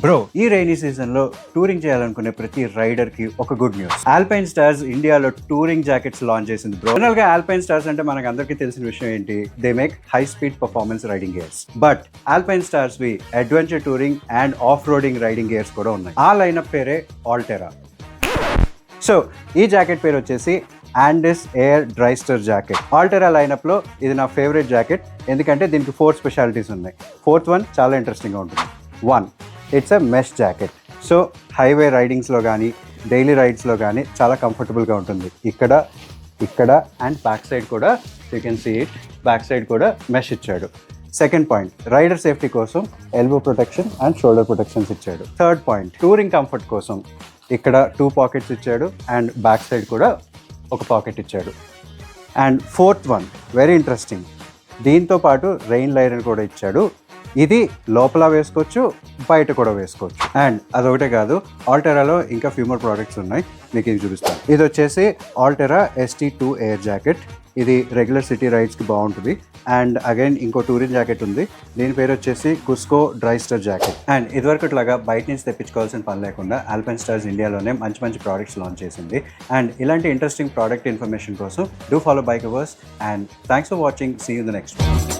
Bro, ఈ rainy season లో touring చేయాలనుకునే ప్రతి రైడర్ కి ఒక గుడ్ న్యూస్. ఆల్పైన్ స్టార్స్ ఇండియాలో టూరింగ్ జాకెట్స్ లాంచ్ చేసింది బ్రో. జనరల్ గా ఆల్పైన్ స్టార్స్ అంటే మనకు అందరికీ తెలిసిన విషయం ఏంటి? They make high speed performance riding gears. But Alpinestars వి adventure touring and off roading riding gears కూడా ఉన్నాయి. ఆ లైనప్ పేరే ఆల్టెరా. సో ఈ జాకెట్ పేరు వచ్చేసి ఆండిస్ ఎయిర్ డ్రైస్టర్ జాకెట్. ఆల్టెరా లైనప్ లో ఇది నా ఫేవరెట్ జాకెట్, ఎందుకంటే దీనికి 4 స్పెషాలిటీస్ ఉన్నాయి. 4th వన్ చాలా ఇంట్రెస్టింగ్ గా ఉంటుంది. 1, it's a mesh jacket. So highway రైడింగ్స్లో కానీ డైలీ రైడ్స్లో కానీ చాలా కంఫర్టబుల్గా ఉంటుంది. ఇక్కడ అండ్ బ్యాక్ సైడ్ కూడా you can see it, back side కూడా మెష్ ఇచ్చాడు. సెకండ్ పాయింట్, రైడర్ సేఫ్టీ కోసం elbow protection and shoulder protections ఇచ్చాడు. థర్డ్ పాయింట్, టూరింగ్ కంఫర్ట్ కోసం ఇక్కడ 2 పాకెట్స్ ఇచ్చాడు అండ్ బ్యాక్ సైడ్ కూడా ఒక పాకెట్ ఇచ్చాడు. And 4th one very interesting, దీంతో పాటు రెయిన్ లైనర్ కూడా ఇచ్చాడు. ఇది లోపల వేసుకోవచ్చు, బయట కూడా వేసుకోవచ్చు. అండ్ అదొకటే కాదు, ఆల్టెరాలో ఇంకా ఫ్యూ మోర్ ప్రోడక్ట్స్ ఉన్నాయి, మీకు ఇది చూపిస్తాను. ఇది వచ్చేసి ఆల్టెరా ST2 ఎయిర్ జాకెట్. ఇది రెగ్యులర్ సిటీ రైడ్స్కి బాగుంటుంది. అండ్ అగైన్ ఇంకో టూరింగ్ జాకెట్ ఉంది, దీని పేరు వచ్చేసి కుస్కో డ్రైస్టర్ జాకెట్. అండ్ ఇదివరకట్లాగా బయట నుంచి తెప్పించుకోవాల్సిన పని లేకుండా ఆల్పైన్ స్టార్స్ ఇండియాలోనే మంచి మంచి ప్రోడక్ట్స్ లాంచ్ చేసింది. అండ్ ఇలాంటి ఇంట్రెస్టింగ్ ప్రోడక్ట్ ఇన్ఫర్మేషన్ కోసం do follow bike hours. And thanks for watching. See you the next one.